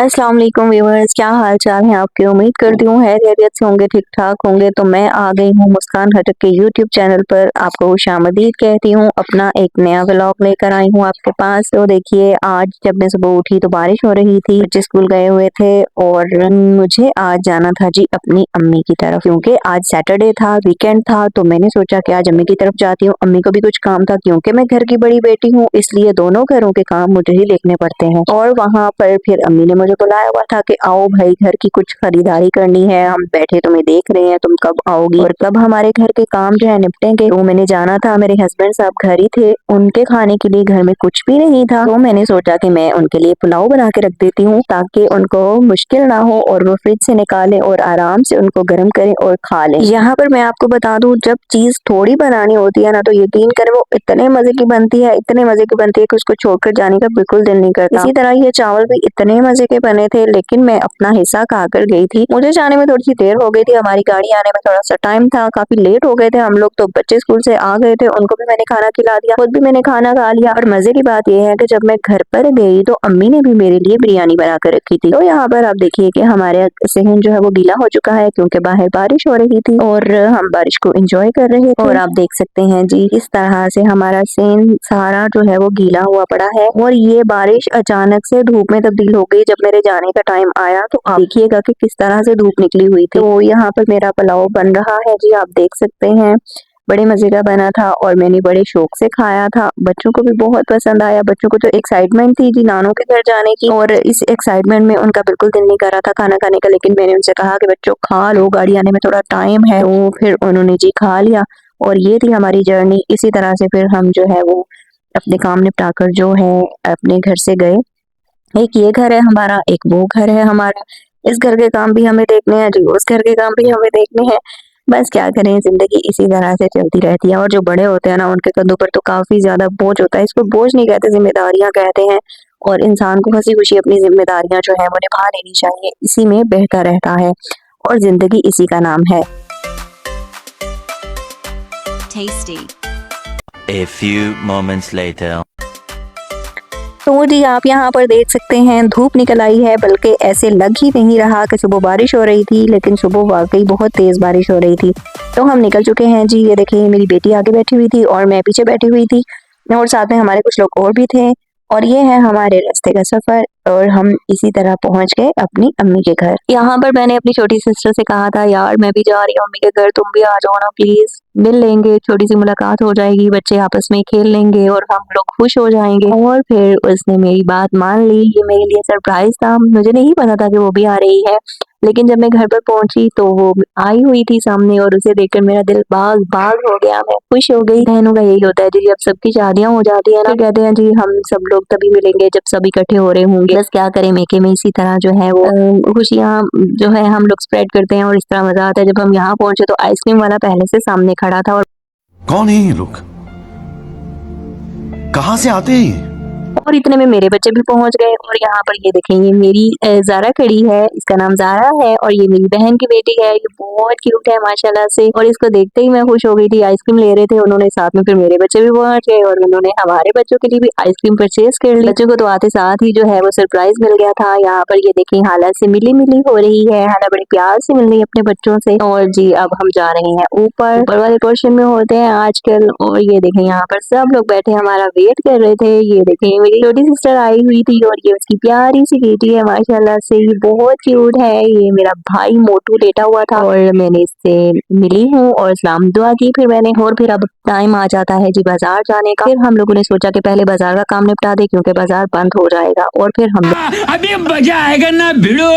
अस्सलाम वालेकुम व्यूअर्स, क्या हाल चाल है आपके। उम्मीद करती हूँ खैरियत से होंगे, ठीक ठाक होंगे। तो मैं आ गई हूँ मुस्कान खटक के यूट्यूब चैनल पर। आपको खुशामदीद कहती हूँ। अपना एक नया व्लॉग लेकर आई हूँ आपके पास। तो देखिए, आज जब मैं सुबह उठी तो बारिश हो रही थी, बच्चे स्कूल गए हुए थे और मुझे आज जाना था जी अपनी अम्मी की तरफ, क्योंकि आज सैटरडे था, वीकेंड था। तो मैंने सोचा कि आज अम्मी की तरफ जाती हूँ। अम्मी को भी कुछ काम था, क्योंकि मैं घर की बड़ी बेटी हूँ, इसलिए दोनों घरों के काम मुझे ही देखने पड़ते हैं। और वहाँ पर फिर अम्मी ने मुझे बुलाया हुआ था कि आओ भाई, घर की कुछ खरीदारी करनी है, हम बैठे तुम्हें देख रहे हैं, तुम कब आओगी और कब हमारे घर के काम जो है निपटेंगे। तो मैंने जाना था, मेरे हस्बैंड साहब घर ही थे, उनके खाने के लिए घर में कुछ भी नहीं था। तो मैंने सोचा कि मैं उनके लिए पुलाव बना के रख देती हूँ, ताकि उनको मुश्किल ना हो और वो फ्रिज से निकालें और आराम से उनको गर्म करें और खा लें। यहाँ पर मैं आपको बता दूं, जब चीज थोड़ी बनानी होती है ना, तो यकीन करें वो इतने मजे की बनती है, इतने मजे की बनती है कि उसको छोड़कर जाने का बिल्कुल दिल नहीं करता। इसी तरह ये चावल भी इतने मजे के बने थे, लेकिन मैं अपना हिस्सा खाकर गई थी। मुझे जाने में थोड़ी सी देर हो गई थी, हमारी गाड़ी आने में थोड़ा सा टाइम था, काफी लेट हो गए थे हम लोग। तो बच्चे स्कूल से आ गए थे, उनको भी मैंने खाना खिला दिया, खुद भी मैंने खाना खा लिया। और मजे की बात यह है कि जब मैं घर पर गई तो अम्मी ने भी मेरे लिए बिरयानी बना कर रखी थी। तो यहाँ पर आप देखिए कि हमारे सहन जो है वो गीला हो चुका है, क्योंकि बाहर बारिश हो रही थी और हम बारिश को एंजॉय कर रहे थे। और आप देख सकते हैं जी, इस तरह से हमारा सहन सारा जो है वो गीला हुआ पड़ा है। और ये बारिश अचानक से धूप में तब्दील हो गई जब मेरे जाने का टाइम आया। तो आप देखिएगा कि किस तरह से धूप निकली हुई थी। तो यहाँ पर मेरा पुलाव बन रहा है जी, आप देख सकते हैं, बड़े मजे का बना था और मैंने बड़े शौक से खाया था। बच्चों को भी बहुत पसंद आया। बच्चों को तो एक्साइटमेंट थी जी नानों के घर जाने की, और इस एक्साइटमेंट में उनका बिल्कुल दिल नहीं कर रहा था खाना खाने का। लेकिन मैंने उनसे कहा कि बच्चों खा लो, गाड़ी आने में थोड़ा टाइम है। तो फिर उन्होंने जी खा लिया। और ये थी हमारी जर्नी। इसी तरह से फिर हम जो है वो अपने काम निपटाकर जो है अपने घर से गए। एक ये घर है हमारा, एक वो घर है हमारा। इस घर के काम भी हमें देखने हैं जी, उस घर के काम भी हमें देखने हैं। बस क्या करें, जिंदगी इसी तरह से चलती रहती है। और जो बड़े होते हैं ना, उनके कंधों पर तो काफी ज्यादा बोझ होता है। इसको बोझ नहीं कहते, जिम्मेदारियां कहते हैं। और इंसान को हंसी खुशी अपनी जिम्मेदारियां जो है वो निभा लेनी चाहिए, इसी में बेहतर रहता है। और जिंदगी इसी का नाम है। Tasty. A few moments later. तो जी आप यहाँ पर देख सकते हैं, धूप निकल आई है, बल्कि ऐसे लग ही नहीं रहा कि सुबह बारिश हो रही थी, लेकिन सुबह वाकई बहुत तेज बारिश हो रही थी। तो हम निकल चुके हैं जी। ये देखिए, मेरी बेटी आगे बैठी हुई थी और मैं पीछे बैठी हुई थी, और साथ में हमारे कुछ लोग और भी थे। और ये है हमारे रास्ते का सफर, और हम इसी तरह पहुंच गए अपनी अम्मी के घर। यहाँ पर मैंने अपनी छोटी सिस्टर से कहा था, यार मैं भी जा रही हूँ अम्मी के घर, तुम भी आ जाओ ना प्लीज, मिल लेंगे, छोटी सी मुलाकात हो जाएगी, बच्चे आपस में खेल लेंगे और हम लोग खुश हो जाएंगे। और फिर उसने मेरी बात मान ली। ये मेरे लिए सरप्राइज था, मुझे नहीं पता था कि वो भी आ रही है। लेकिन जब मैं घर पर पहुंची तो वो आई हुई थी सामने, और उसे देखकर मेरा दिल बाग बाग हो गया, मैं खुश हो गई। बहनों का यही होता है जी, जब सबकी शादियां हो जाती है ना, कहते हैं जी हम सब लोग तभी मिलेंगे जब सब इकट्ठे हो रहे होंगे। बस क्या करें, मेके में इसी तरह जो है वो खुशियां जो है हम लोग स्प्रेड करते हैं, और इस तरह मजा आता है। जब हम यहाँ पहुंचे तो आइसक्रीम वाला पहले से सामने खड़ा था। और कौन है ये लोग, कहाँ से आते हैं ये? और इतने में मेरे बच्चे भी पहुंच गए। और यहाँ पर ये देखें, ये मेरी ज़ारा खड़ी है, इसका नाम ज़ारा है, और ये मेरी बहन की बेटी है। ये बहुत क्यूट है माशाल्लाह से, और इसको देखते ही मैं खुश हो गई थी। आइसक्रीम ले रहे थे उन्होंने, साथ में फिर मेरे बच्चे भी पहुंच गए और उन्होंने हमारे बच्चों के लिए भी आइसक्रीम परचेज कर ली। बच्चों को तो आते साथ ही जो है वो सरप्राइज मिल गया था। यहाँ पर ये देखें, हाला से मिली मिली हो रही है, हाला बड़े प्यार से मिल रही है अपने बच्चों से। और जी अब हम जा रहे हैं ऊपर वाले पोर्शन में होते हैं आजकल। और ये देखें, यहाँ पर सब लोग बैठे हमारा वेट कर रहे थे। ये देखें, मेरी छोटी सिस्टर आई हुई थी, और ये उसकी प्यारी सी बेटी है माशाल्लाह से, ये बहुत क्यूट है। ये मेरा भाई मोटू लेटा हुआ था और मैंने इससे मिली हूँ और सलाम दुआ की फिर मैंने। और फिर अब टाइम आ जाता है जी बाजार जाने का। फिर हम लोगों ने सोचा कि पहले बाजार का काम निपटा दे, क्योंकि बाजार बंद हो जाएगा। और फिर हम अभी मजा आएगा ना भिड़ो।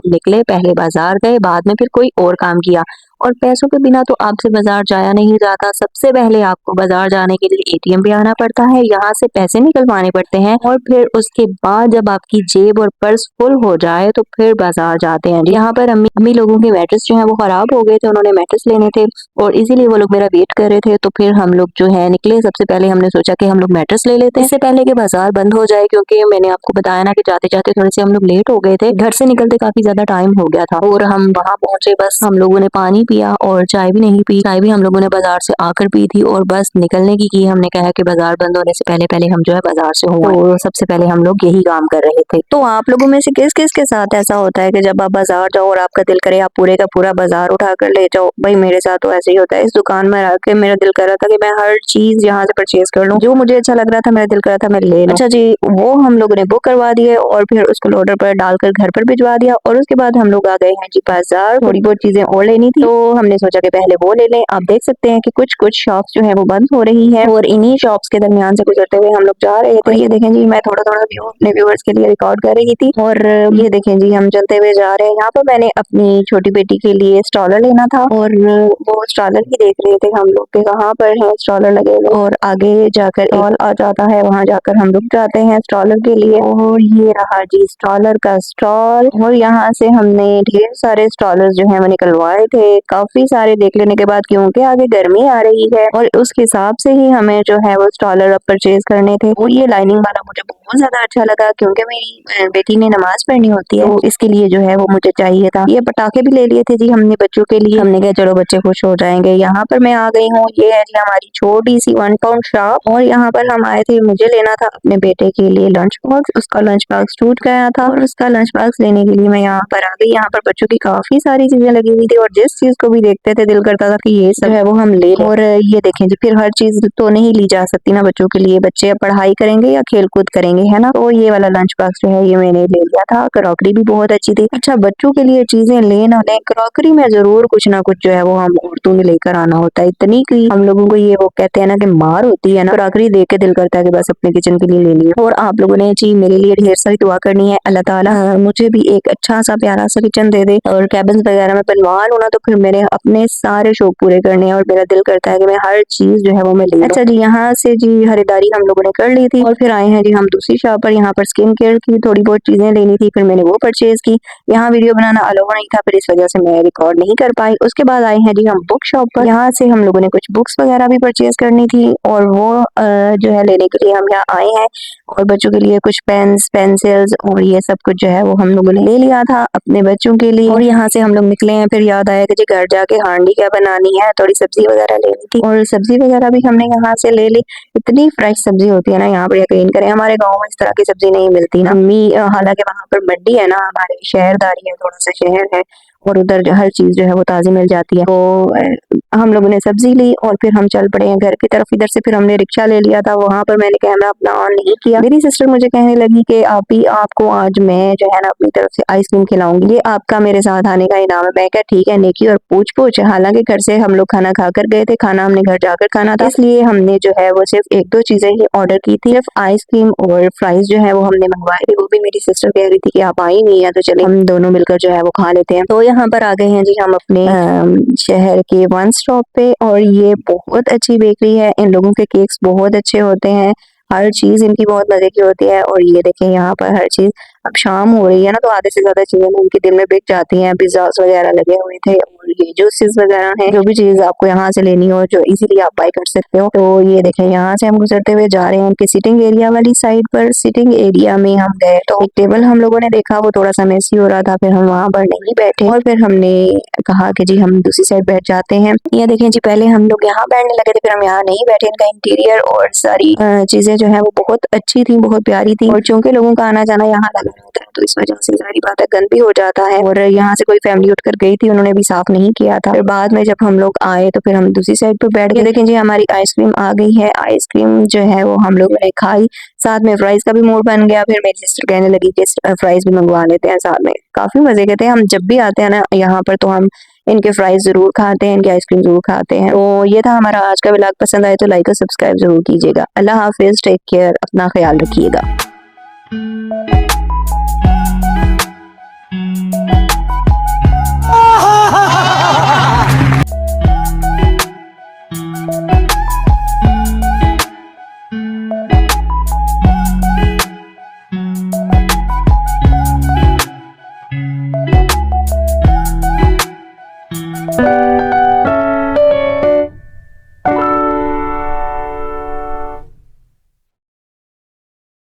निकले, पहले बाजार गए, बाद में फिर कोई और काम किया। और पैसों के बिना तो आपसे बाजार जाया नहीं जाता। सबसे पहले आपको बाजार जाने के लिए एटीएम पे आना पड़ता है, यहाँ से पैसे निकलवाने पड़ते हैं, और फिर उसके बाद जब आपकी जेब और पर्स फुल हो जाए तो फिर बाजार जाते हैं। यहाँ पर अम्मी लोगों के मैट्रेस जो है वो खराब हो गए थे, उन्होंने मैट्रेस लेने थे और इसीलिए वो लोग मेरा वेट कर रहे थे। तो फिर हम लोग जो है निकले। सबसे पहले हमने सोचा कि हम लोग मैट्रेस ले लेते हैं, इससे पहले कि बाजार बंद हो जाए, क्योंकि मैंने आपको बताया ना कि जाते जाते थोड़े से हम लोग लेट हो गए थे, घर से निकलते काफी ज्यादा टाइम हो गया था। और हम वहाँ पहुंचे, बस हम लोगों ने पानी पिया और चाय भी नहीं पी। चाय भी हम लोगों ने बाजार से आकर पी थी और बस निकलने की हमने कहा कि बाजार बंद होने से पहले पहले हम जो है बाजार से हो आए। तो सबसे पहले हम लोग यही काम कर रहे थे। तो आप लोगों में से किस किस के साथ ऐसा होता है कि जब आप बाजार जाओ और आपका दिल करे आप पूरे का पूरा बाजार उठा कर ले जाओ? भाई मेरे साथ तो ऐसे ही होता है। इस दुकान में आके मेरा दिल कर रहा था कि मैं हर चीज यहाँ से परचेज कर लूँ, जो मुझे अच्छा लग रहा था मेरा दिल कर रहा था मैं ले लूं। अच्छा जी, वो हम लोगों ने बुक करवा दिए और फिर उसको लोडर पर डालकर घर पर भिजवा दिया और उसके बाद हम लोग आ गए हैं जी बाजार। थोड़ी बहुत चीजें और लेनी थी तो हमने सोचा कि पहले वो ले लें। आप देख सकते हैं कि कुछ कुछ शॉप्स जो है वो बंद हो रही है और इन्हीं शॉप्स के दरमियान से गुजरते हुए हम लोग जा रहे थे। ये देखें जी, मैं थोड़ा थोड़ा व्यू अपने व्यूअर्स के लिए रिकॉर्ड कर रही थी और ये देखें जी हम चलते हुए जा रहे हैं। यहाँ पर मैंने अपनी छोटी बेटी के लिए स्टॉलर लेना था और वो स्टॉलर ही देख रहे थे हम लोग के कहाँ पर है स्टॉलर लगे हुए और आगे जाकर स्टॉल आ जाता है, वहाँ जाकर हम रुक जाते हैं स्टॉलर के लिए। और ये रहा जी स्टॉलर का स्टॉल और यहाँ से हमने ढेर सारे स्टॉलर जो है वो निकलवाए थे। काफी सारे देख लेने के बाद, क्योंकि आगे गर्मी आ रही है और उसके हिसाब से ही हमें जो है वो स्टॉलर अब परचेज करने थे। वो ये लाइनिंग वाला मुझे बहुत ज्यादा अच्छा लगा क्योंकि मेरी बेटी ने नमाज पढ़नी होती है तो इसके लिए जो है वो मुझे चाहिए था। ये पटाखे भी ले लिए थे जी हमने बच्चों के लिए। हमने कहा चलो बच्चे खुश हो जाएंगे। यहाँ पर मैं आ गई हूँ, ये है जी हमारी छोटी सी 1 पाउंड शॉप और यहाँ पर हम आए थे, मुझे लेना था अपने बेटे के लिए लंच बॉक्स। उसका लंच बॉक्स टूट गया था और उसका लंच बॉक्स लेने के लिए मैं यहाँ पर आ गई। यहाँ पर बच्चों की काफी सारी चीजें लगी हुई थी और जिस चीज को भी देखते थे दिल करता था कि ये सब है वो हम ले लें। और ये देखें जी, फिर हर चीज तो नहीं ली जा सकती ना बच्चों के लिए, बच्चे अब पढ़ाई करेंगे या खेल कूद करेंगे, है ना। तो ये वाला लंच बॉक्स जो है ये मैंने ले लिया था। क्रॉकरी भी बहुत अच्छी थी। अच्छा, बच्चों के लिए चीजें ले ना लें, क्रॉकरी में जरूर कुछ ना कुछ जो है वो हम औरतों ने लेकर आना होता है। इतनी की हम लोगों को ये वो कहते हैं ना कि मार होती है ना, क्रॉकरी देख के दिल करता है कि बस अपने किचन के लिए ले लिया। और आप लोगों ने जी मेरे लिए ढेर सारी दुआ करनी है, अल्लाह ताला मुझे भी एक अच्छा सा प्यारा सा किचन दे दे और कैबिन वगैरह में बनवा लूँ ना तो फिर मेरे अपने सारे शौक पूरे करने हैं और मेरा दिल करता है कि मैं हर चीज जो है वो मैं ले लूं। अच्छा जी, यहाँ से जी खरीदारी हम लोगों ने कर ली थी और फिर आए हैं जी हम दूसरी शॉप पर। यहाँ पर स्किन केयर की थोड़ी बहुत चीजें लेनी थी, फिर मैंने वो परचेज की। यहाँ वीडियो बनाना अलाउ नहीं था, फिर इस वजह से मैं रिकॉर्ड नहीं कर पाई। उसके बाद आए हैं जी हम बुक शॉप पर। यहाँ से हम लोगों ने कुछ बुक्स वगैरह भी परचेज करनी थी और वो जो है लेने के लिए हम यहाँ आए हैं। और बच्चों के लिए कुछ पेन्स, पेंसिल्स और ये सब कुछ जो है वो हम लोगों ने ले लिया था अपने बच्चों के लिए। और यहाँ से हम लोग निकले हैं, फिर याद आया कि जी घर जाके हांडी क्या बनानी है, थोड़ी सब्जी वगैरह लेनी थी और सब्जी वगैरह भी हमने यहाँ से ले ली। इतनी फ्रेश सब्जी होती है ना यहाँ पर, यकीन करें हमारे गाँव में इस तरह की सब्जी नहीं मिलती ना। अम्मी हालांकि वहाँ पर मंडी है ना, हमारे शहरदारी है, थोड़ा सा शहर है और उधर जो हर चीज जो है वो ताजी मिल जाती है। तो हम लोगों ने सब्जी ली और फिर हम चल पड़े हैं घर की तरफ। इधर से फिर हमने रिक्शा ले लिया था, वहां पर मैंने कैमरा अपना ऑन नहीं किया। मेरी सिस्टर मुझे कहने लगी कि आप ही आपको आज मैं जो है ना अपनी तरफ से आइसक्रीम खिलाऊंगी, ये आपका मेरे साथ आने का इनाम है। मैं क्या ठीक है, नेकी और पूछ पूछ। हालांकि घर से हम लोग खाना खाकर गए थे, खाना हमने घर जाकर खाना था, इसलिए हमने जो है वो सिर्फ 1-2 चीजें ही ऑर्डर की थी। सिर्फ आइसक्रीम और फ्राइज जो है वो हमने मंगवाए थे। वो भी मेरी सिस्टर कह रही थी कि आप आई नहीं है तो चले हम दोनों मिलकर जो है वो खा लेते हैं। तो यहाँ पर आ गए हैं जी हम अपने शहर के वन स्टॉप पे और ये बहुत अच्छी बेकरी है। इन लोगों के केक्स बहुत अच्छे होते हैं, हर चीज इनकी बहुत मजे की होती है। और ये देखें यहाँ पर हर चीज, अब शाम हो रही है ना तो आधे से ज्यादा चीजें ना उनके दिल में बिक जाती हैं। पिज्जास वगैरह लगे हुए थे और ये जूसेस वगैरह हैं, जो भी चीज आपको यहाँ से लेनी हो जो इजीली आप बाय कर सकते हो। तो ये देखें यहाँ से हम गुजरते हुए जा रहे हैं उनके सिटिंग एरिया वाली साइड पर। सिटिंग एरिया में हम गए तो एक टेबल हम लोगों ने देखा, वो थोड़ा सा मेसी हो रहा था, फिर हम वहाँ पर नहीं बैठे और फिर हमने कहा कि जी हम दूसरी साइड बैठ जाते हैं। ये देखें जी, पहले हम लोग यहाँ बैठने लगे थे, फिर हम यहाँ नहीं बैठे। इनका इंटीरियर और सारी चीजें जो है वो बहुत अच्छी थी, बहुत प्यारी थी। और चूंकि लोगों का आना जाना यहाँ लगा रहता है तो इस वजह से सारी बात है गंद भी हो जाता है। और यहाँ से कोई फैमिली उठकर गई थी, उन्होंने भी साफ नहीं किया था। फिर बाद में जब हम लोग आए तो फिर हम दूसरी साइड पर बैठ गए। देखें जी हमारी आइसक्रीम आ गई है। आइसक्रीम जो है वो हम लोगों ने खाई, साथ में फ्राइज का भी मूड बन गया। फिर मेरी सिस्टर कहने लगी कि फ्राइज भी मंगवा लेते हैं साथ में। काफी मजे के थे। हम जब भी आते हैं ना यहाँ पर तो हम इनके फ्राइज जरूर खाते हैं, इनकी आइसक्रीम जरूर खाते हैं। तो ये था हमारा आज का व्लॉग। पसंद आए तो लाइक और सब्सक्राइब जरूर कीजिएगा। अल्लाह हाफिज, टेक केयर, अपना ख्याल रखिएगा।